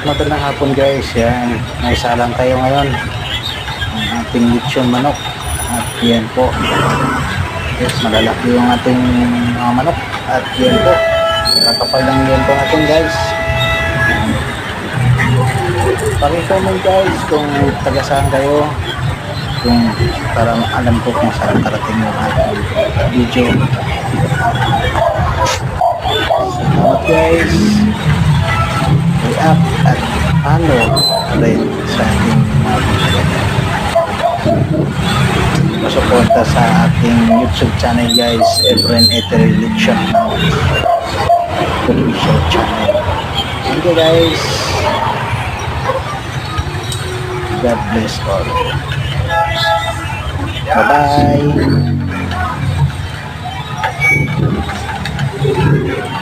Magandang hapon guys, yan. Naisa lang tayo ngayon. Ang ating lechon manok. At yan po. Yes, malalaki yung ating mga manok. At yan po. Nakapal lang yan po natin guys. Paki-comment guys kung taga saan kayo. Kung para alam ko kung saan karating yung ating video. Salamat guys. I-up at follow rin sa ating mga video. Masuporta sa ating YouTube channel guys, Efren Etery Lechon official channel. Thank you guys. God bless all. Bye bye.